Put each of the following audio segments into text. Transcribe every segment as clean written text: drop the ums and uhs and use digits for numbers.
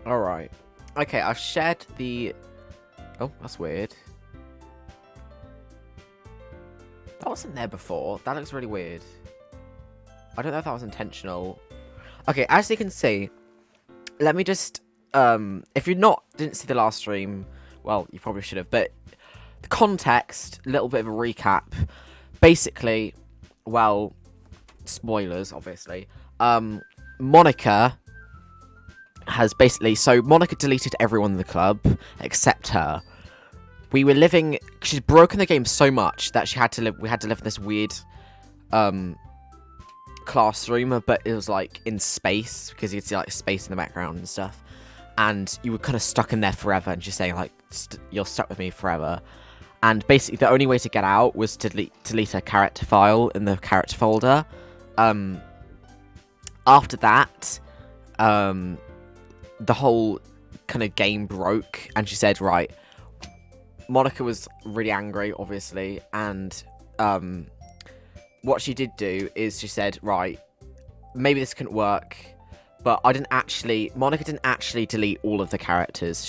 Alright. Okay, I've shared the... Oh, that's weird. That wasn't there before. That looks really weird. I don't know if that was intentional. Okay, as you can see, let me just... if you didn't see the last stream, well, you probably should have, but the context, a little bit of a recap. Basically, well, spoilers, obviously. Monica has basically... So, Monica deleted everyone in the club, except her. We were living... She's broken the game so much that we had to live in this weird, classroom, but it was, like, in space, because you could see, like, space in the background and stuff. And you were kind of stuck in there forever, and she's saying, like, you're stuck with me forever. And basically, the only way to get out was to delete her character file in the character folder. After that, the whole kind of game broke, and she said, right, Monica was really angry, obviously, and what she did do is she said, right, maybe this couldn't work, but Monica didn't actually delete all of the characters.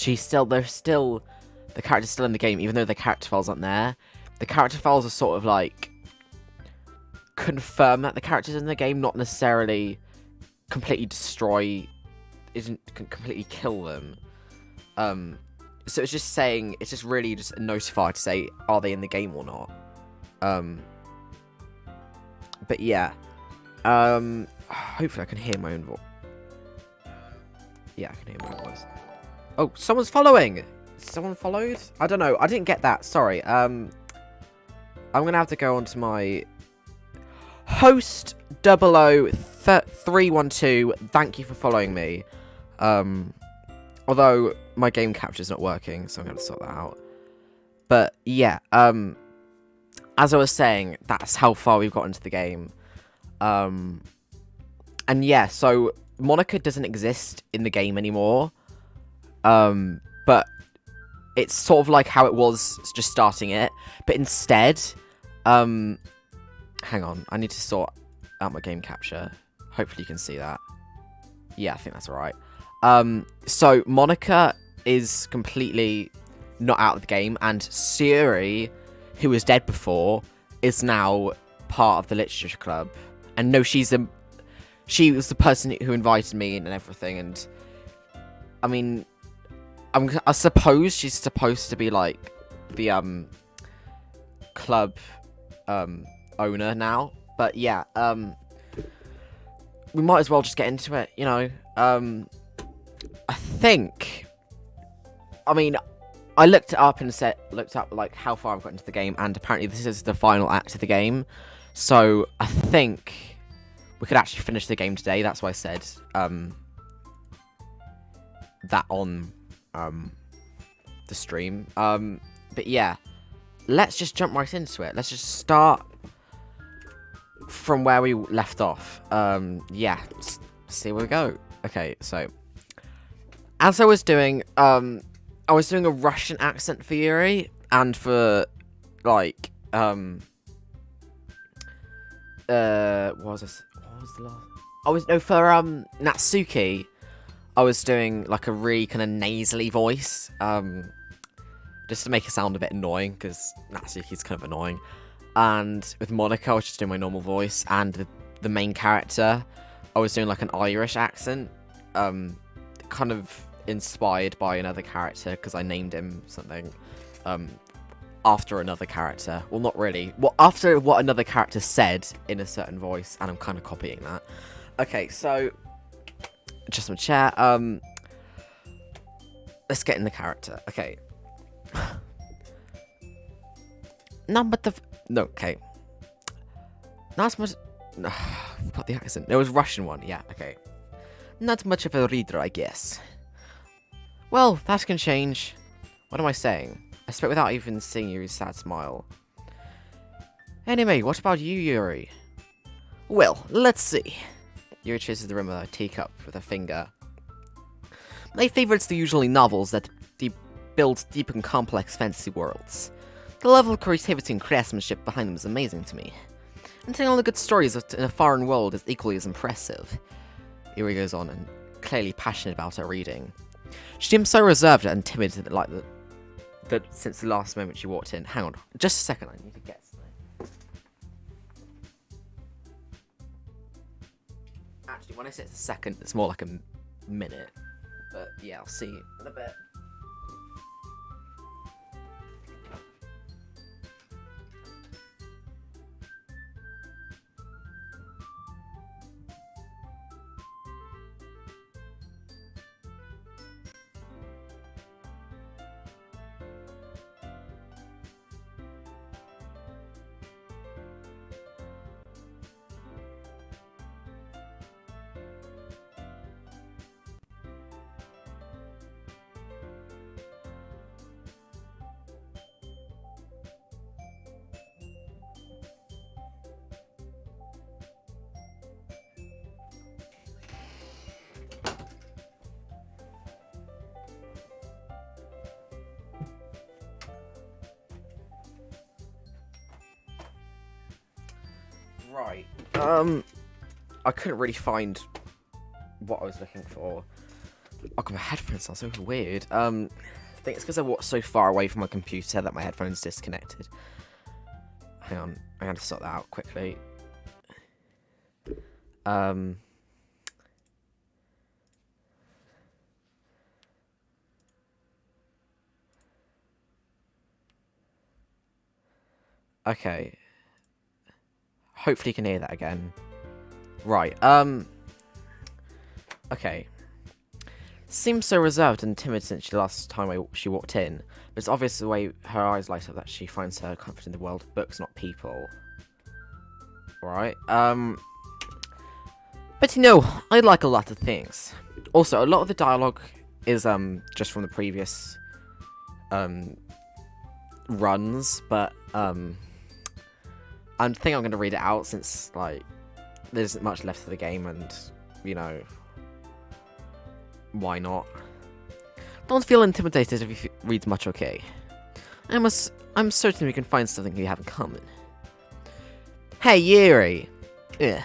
The character's still in the game, even though the character files aren't there. The character files are sort of like confirm that the character's in the game, not necessarily completely completely kill them. So it's just saying, it's just really just a notifier to say, are they in the game or not? But yeah. Hopefully I can hear my own voice. Yeah, I can hear my own voice. Oh, someone's following! Someone followed? I don't know, I didn't get that, sorry. I'm gonna have to go on to my... Host 00312, thank you for following me. Although my game capture's not working, so I'm going to sort that out. But yeah, as I was saying, that's how far we've got into the game. And yeah, so Monica doesn't exist in the game anymore. But it's sort of like how it was just starting it. But instead, hang on, I need to sort out my game capture. Hopefully you can see that. Yeah, I think that's alright. So Monica is completely not out of the game, and Suri, who was dead before, is now part of the literature club. And no, she was the person who invited me in and everything, and I mean, I suppose she's supposed to be like the club owner now. But yeah, we might as well just get into it, you know. I mean, I looked it up and looked up like how far I've got into the game, and apparently this is the final act of the game. So I think we could actually finish the game today. That's why I said that on the stream. But yeah, let's just jump right into it. Let's just start from where we left off. Yeah, see where we go. Okay, so as I was doing a Russian accent for Yuri, and for like what was this? What was the last? For Natsuki, I was doing like a really kind of nasally voice, just to make it sound a bit annoying, because Natsuki's kind of annoying. And with Monica, I was just doing my normal voice, and the main character, I was doing like an Irish accent, kind of inspired by another character, because I named him something, after another character. Well, not really. Well, after what another character said in a certain voice, and I'm kind of copying that. Okay, so just my chat. Let's get in the character. Okay. Okay. Not much. Got the accent. There was Russian one. Yeah. Okay. Not much of a reader, I guess. Well, that can change. What am I saying? I spoke without even seeing Yuri's sad smile. Anyway, what about you, Yuri? Well, let's see. Yuri chases the rim with a teacup with a finger. My favorites are usually novels that build deep and complex fantasy worlds. The level of creativity and craftsmanship behind them is amazing to me. And telling all the good stories in a foreign world is equally as impressive. Yuri goes on, and clearly passionate about her reading. She seemed so reserved and timid, like since the last moment she walked in. Hang on, just a second. I need to get something. Actually, when I say it's a second, it's more like a minute. But yeah, I'll see you in a bit. Right. I couldn't really find what I was looking for. Oh god, my headphones sound so weird. I think it's because I walked so far away from my computer that my headphones disconnected. Hang on, I gotta sort that out quickly. Okay. Hopefully you can hear that again. Right, okay. Seems so reserved and timid since the last time she walked in. But it's obvious the way her eyes light up that she finds her comfort in the world of books, not people. Right, but you know, I like a lot of things. Also, a lot of the dialogue is, just from the previous, runs, but, I think I'm going to read it out since, like, there isn't much left of the game and, you know, why not? Don't feel intimidated if you read much, okay? I'm certain we can find something we have in common. Hey, Yuri! Ugh.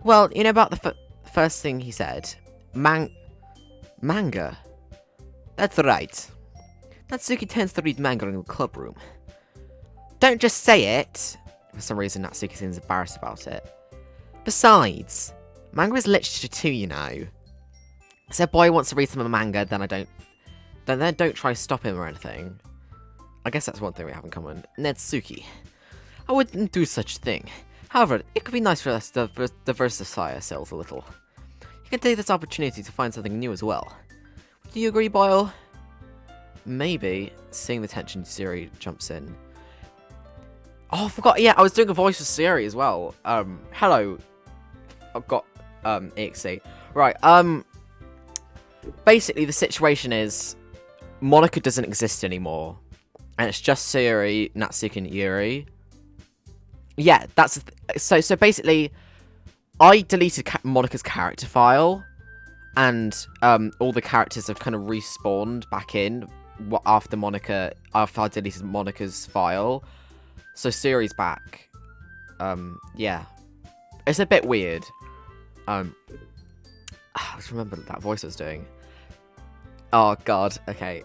Well, you know about the first thing he said? Manga? That's right. Natsuki tends to read manga in the club room. Don't just say it! For some reason, Natsuki seems embarrassed about it. Besides, manga is literature too, you know. So if a boy wants to read some manga, then don't try to stop him or anything. I guess that's one thing we have in common. Natsuki. I wouldn't do such a thing. However, it could be nice for us to diversify ourselves a little. You can take this opportunity to find something new as well. Do you agree, Boyle? Maybe. Seeing the tension, Siri jumps in. Oh, I forgot. Yeah, I was doing a voice for Siri as well. Hello. I've got, EXE. Right, basically the situation is Monica doesn't exist anymore. And it's just Siri, Natsuki, and Yuri. Yeah, that's... So basically, I deleted Monica's character file. And, all the characters have kind of respawned back in after I deleted Monica's file. So Siri's back. Yeah. It's a bit weird. I just remember that voice I was doing. Oh god, okay.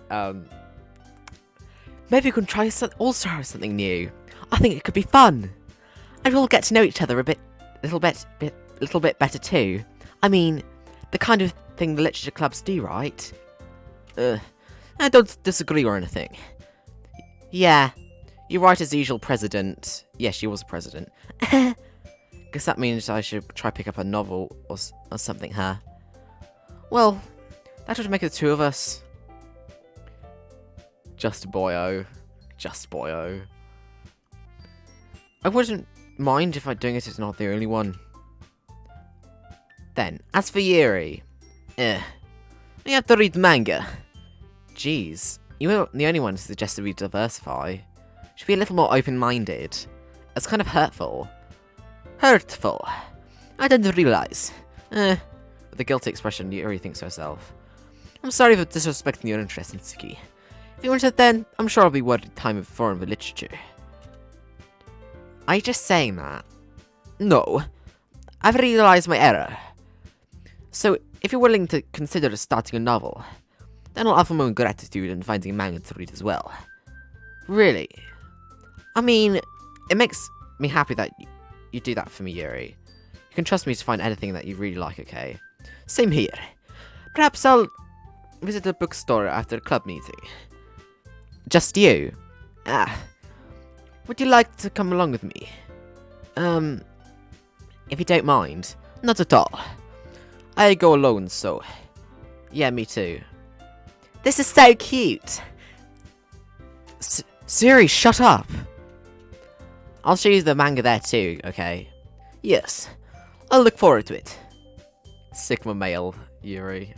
Maybe we can try something new. I think it could be fun. And we'll get to know each other a little bit better too. I mean, the kind of thing the literature clubs do, right? I don't disagree or anything. Yeah. You're right as the usual, President. Yeah, she was a president. Guess that means I should try pick up a novel or something, huh? Well, that would make the two of us. Just boyo. Just boyo. I wouldn't mind if I'm doing it as not the only one. Then, as for Yuri. I have to read manga. Jeez, you weren't the only one who suggested we diversify. Should be a little more open-minded. It's kind of hurtful. Hurtful. I didn't realize. With a guilty expression, Yuri thinks to herself. I'm sorry for disrespecting your interest in Tsuki. If you want it then, I'm sure I'll be worth the time of foreign literature. Are you just saying that? No. I've realized my error. So, if you're willing to consider starting a novel, then I'll offer my own gratitude and finding manga to read as well. Really? I mean, it makes me happy that you do that for me, Yuri. You can trust me to find anything that you really like, okay? Same here. Perhaps I'll visit the bookstore after the club meeting. Just you? Would you like to come along with me? If you don't mind. Not at all. I go alone, so... Yeah, me too. This is so cute! Siri, shut up! I'll show you the manga there too, okay? Yes. I'll look forward to it. Sigma male, Yuri.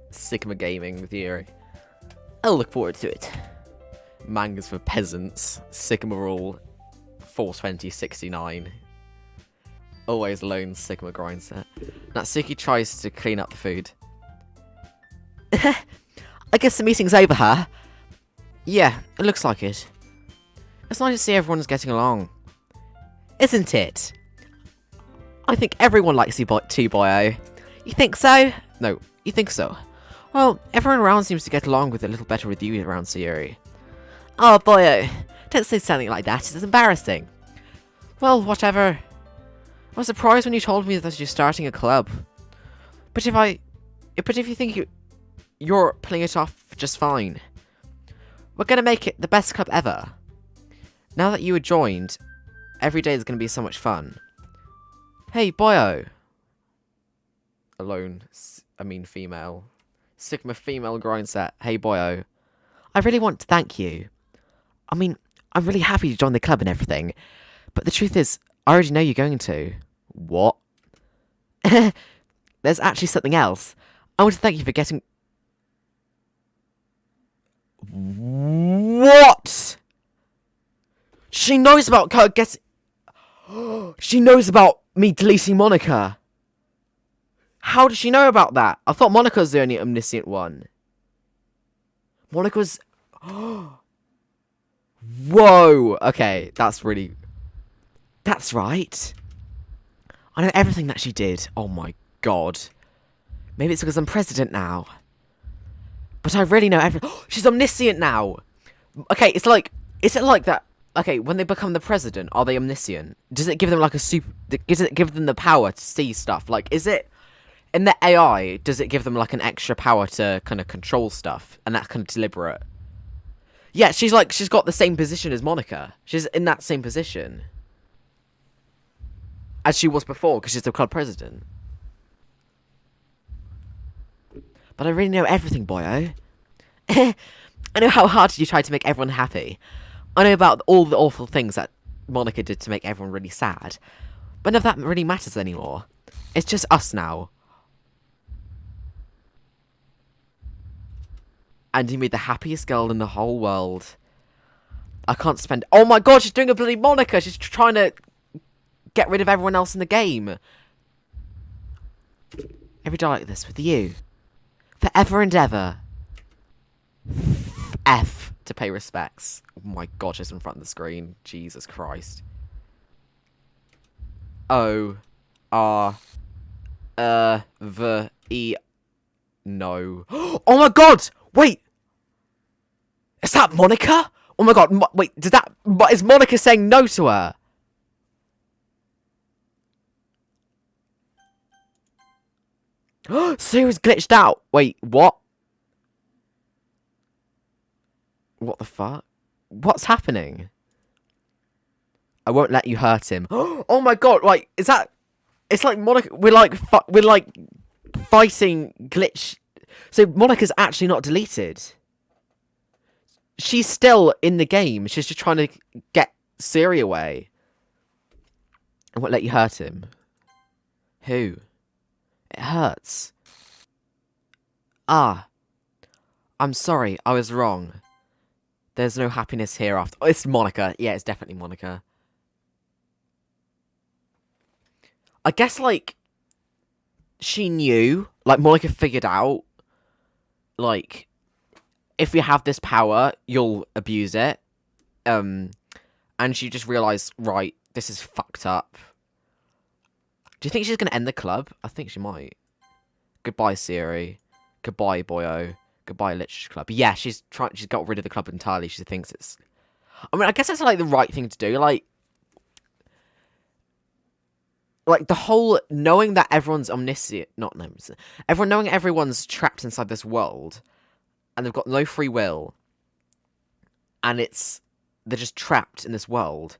Sigma gaming with Yuri. I'll look forward to it. Mangas for peasants. Sigma rule. 42069. Always lone Sigma grind set. Natsuki tries to clean up the food. I guess the meeting's over, huh? Yeah, it looks like it. It's nice to see everyone's getting along. Isn't it? I think everyone likes you too, Boyo. You think so? No, you think so? Well, everyone around seems to get along with a little better with you around Sayuri. Oh, Boyo, don't say something like that, it's embarrassing. Well, whatever. I was surprised when you told me that you're starting a club. But if you think you're pulling it off just fine, we're gonna make it the best club ever. Now that you are joined, every day is gonna be so much fun. Hey, Boyo. Alone. Female. Sigma female grind set. Hey, Boyo. I really want to thank you. I mean, I'm really happy to join the club and everything. But the truth is, I already know you're going to. What? There's actually something else. I want to thank you for getting... What? She knows about her getting... She knows about me deleting Monica. How does she know about that? I thought Monica's the only omniscient one. Monica's... Whoa! Okay, that's really... That's right. I know everything that she did. Oh my god. Maybe it's because I'm president now. But I really know everything. She's omniscient now! Okay, it's like... Is it like that? Okay, when they become the president, are they omniscient? Does it give them like a super... Does it give them the power to see stuff? Like, is it... In the AI, does it give them like an extra power to kind of control stuff? And that's kind of deliberate. Yeah, she's got the same position as Monica. She's in that same position. As she was before, because she's the club president. But I really know everything, Boyo. I know how hard you tried to make everyone happy. I know about all the awful things that Monica did to make everyone really sad. But none of that really matters anymore. It's just us now. And you made the happiest girl in the whole world. I can't spend... Oh my god, she's doing a bloody Monica! She's trying to get rid of everyone else in the game. Every day like this with you. Forever and ever. F to pay respects. Oh my god, she's in front of the screen. Jesus Christ. O. R. V. E. No. Oh my god! Wait! Is that Monica? Oh my god, wait, is Monica saying no to her? Sue was glitched out. Wait, what? What the fuck? What's happening? I won't let you hurt him. Oh my god, like, is that... It's like Monica... We're like fighting glitch... So Monica's actually not deleted. She's still in the game. She's just trying to get Siri away. I won't let you hurt him. Who? It hurts. Ah. I'm sorry, I was wrong. There's no happiness here after... Oh, it's Monica. Yeah, it's definitely Monica. I guess, like... She knew. Like, Monica figured out. Like... If you have this power, you'll abuse it. And she just realised, right, this is fucked up. Do you think she's going to end the club? I think she might. Goodbye, Siri. Goodbye, Boyo. Goodbye, Literature Club. Yeah, she's got rid of the club entirely. She thinks it's... I mean, I guess that's, like, the right thing to do. Like, the whole knowing that everyone's omniscient... Not omniscient. Everyone knowing everyone's trapped inside this world, and they've got no free will, and they're just trapped in this world.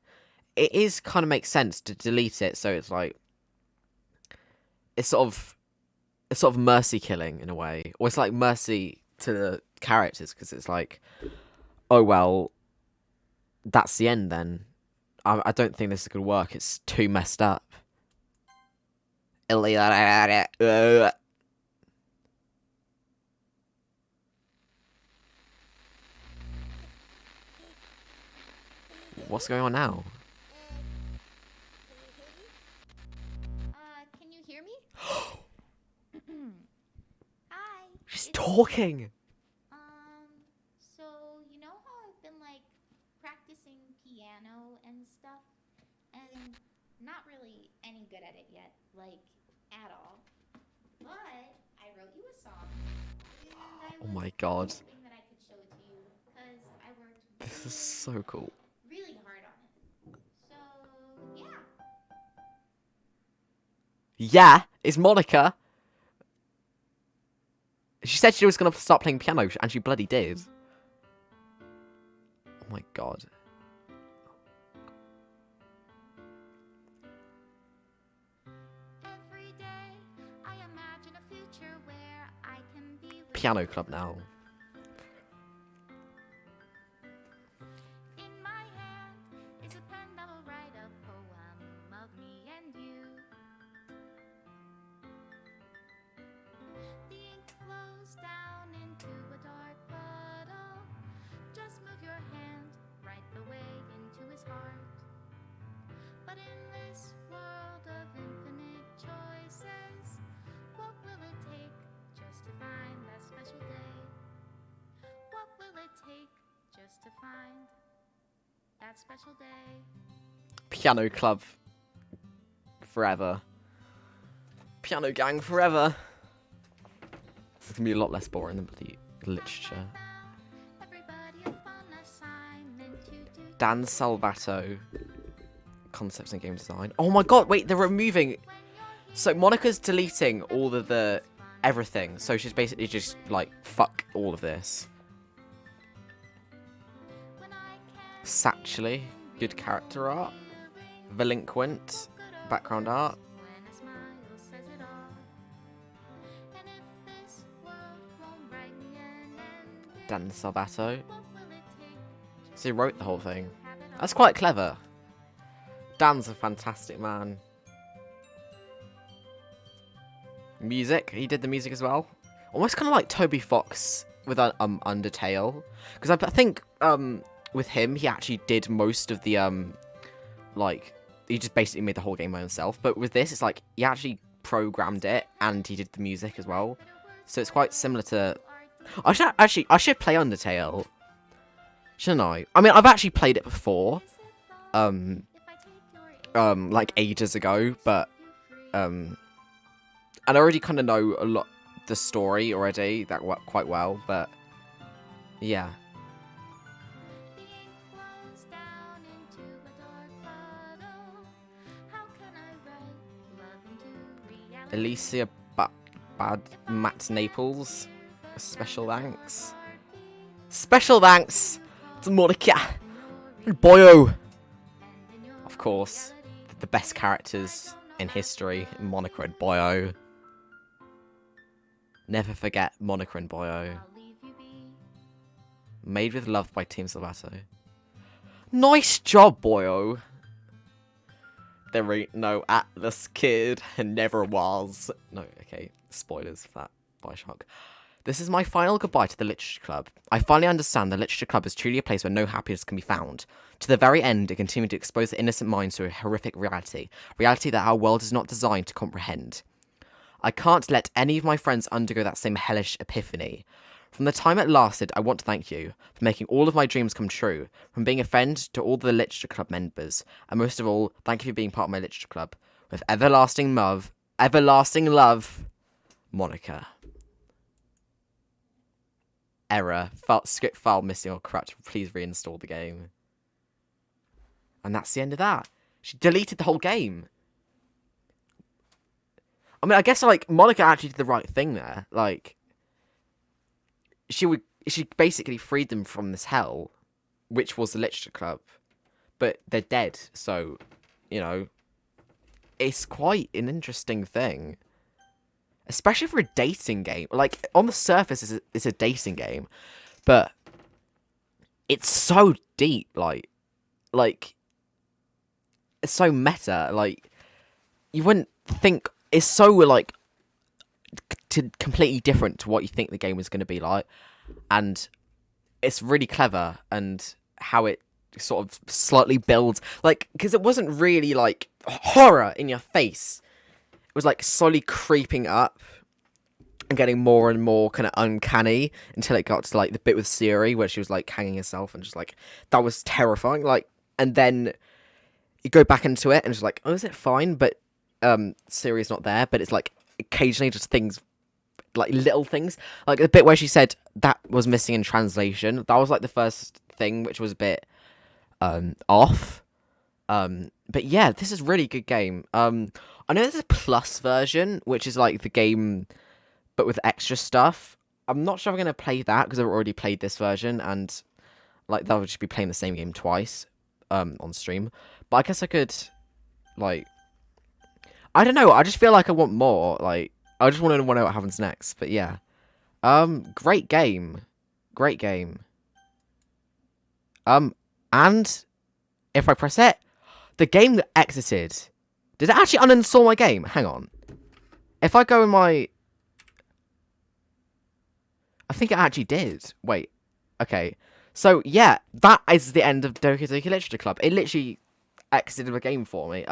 It is kind of makes sense to delete it, so it's like... It's sort of mercy killing, in a way. Or it's like mercy to the characters, because it's like, oh, well, that's the end then. I don't think this is going to work. It's too messed up. What's going on now? Can you hear me? Hi. She's talking. So you know how I've been like practicing piano and stuff, and not really any good at it yet, like at all. But I wrote you a song, and I Oh was my god. hoping that I could show it to you because I worked This is so cool. really hard on it. So yeah. Yeah, it's Monica. She said she was going to start playing piano, and she bloody did. Oh my god. Every day I imagine a future where I can be with Piano club now. In my hand is a pen that will write a poem of me and you. The ink flows down into a dark puddle. Just move your hand right the way into his heart. But in this world of infinite choices, what will it take just to find that special day? What will it take just to find that special day? Piano club. Forever. Piano gang forever. It's going to be a lot less boring than bloody literature. Dan Salvato. Concepts and game design. Oh my god, wait, they're removing... So Monica's deleting all of the... everything. So she's basically just like, fuck all of this. Satchely. Good character art. Delinquent. Background art. Dan Salvato. So he wrote the whole thing. That's quite clever. Dan's a fantastic man. Music. He did the music as well. Almost kind of like Toby Fox with Undertale. Because I think with him, he actually did most of the... like, he just basically made the whole game by himself. But with this, it's like, he actually programmed it and he did the music as well. So it's quite similar to... I should play Undertale. Shouldn't I? I mean, I've actually played it before. Like ages ago, but and I already kind of know a lot the story already that quite well, but yeah. Alicia Bad Matt Naples, special thanks. Special thanks to Monica and Boyo. Of course, the best characters in history, Monica and Boyo. Never forget Monica and Boyo. Made with love by Team Salvato. Nice job, Boyo. There ain't no Atlas kid, and never was. No, okay, spoilers for that Bioshock. This is my final goodbye to the Literature Club. I finally understand the Literature Club is truly a place where no happiness can be found. To the very end, it continued to expose the innocent minds to a horrific reality. Reality that our world is not designed to comprehend. I can't let any of my friends undergo that same hellish epiphany. From the time it lasted, I want to thank you for making all of my dreams come true. From being a friend to all the Literature Club members. And most of all, thank you for being part of my Literature Club. With everlasting love, Monica. Error. Script file missing or corrupt. Please reinstall the game. And that's the end of that. She deleted the whole game. I mean, I guess, like, Monica actually did the right thing there. Like, she basically freed them from this hell, which was the literature club. But they're dead, so, you know, it's quite an interesting thing. Especially for a dating game. Like, on the surface, it's a dating game. But it's so deep, like, it's so meta. Like, you wouldn't think... It's so, like, completely different to what you think the game was going to be like. And it's really clever, and how it sort of slightly builds, like, because it wasn't really like horror in your face. It was like slowly creeping up and getting more and more kind of uncanny until it got to like the bit with Siri where she was like hanging herself, and just like that was terrifying. Like, and then you go back into it and it's like, oh, is it fine? But Siri's not there, but it's like occasionally just things, like little things, like the bit where she said that was missing in translation. That was like the first thing which was a bit off. But yeah, this is a really good game. I know there's a plus version, which is like the game but with extra stuff. I'm not sure I'm gonna play that because I've already played this version, and like that would just be playing the same game twice on stream. But I guess I could, like, I don't know, I just feel like I want more. Like, I just want to know what happens next. But yeah, great game. And if I press it, the game exited. Did it actually uninstall my game? Hang on. If I go in my... I think it actually did. Wait. Okay. So, yeah, that is the end of Doki Doki Literature Club. It literally exited the game for me.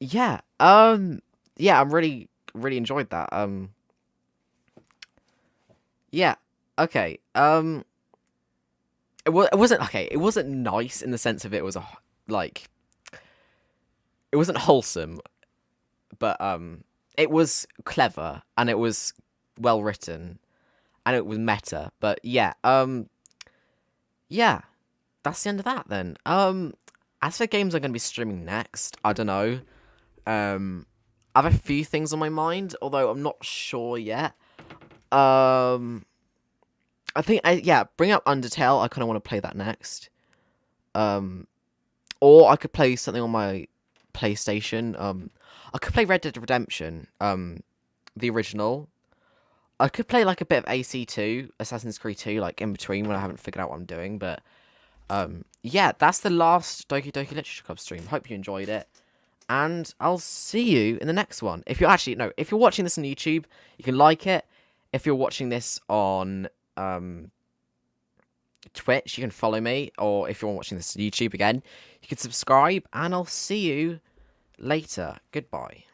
Yeah. Yeah, I'm really enjoyed that. Yeah. Okay. It wasn't okay. It wasn't nice in the sense of it was like, it wasn't wholesome, but it was clever and it was well written and it was meta. But yeah, yeah, that's the end of that then. As for games I'm gonna be streaming next, I don't know. I have a few things on my mind, although I'm not sure yet. I think, yeah, bring up Undertale. I kind of want to play that next. Or I could play something on my PlayStation. I could play Red Dead Redemption, the original. I could play like a bit of AC2, Assassin's Creed 2, like in between when I haven't figured out what I'm doing. But yeah, that's the last Doki Doki Literature Club stream. Hope you enjoyed it, and I'll see you in the next one. If you're if you're watching this on YouTube, you can like it. If you're watching this on Twitch, you can follow me, or if you're watching this on YouTube again, you can subscribe, and I'll see you later. Goodbye.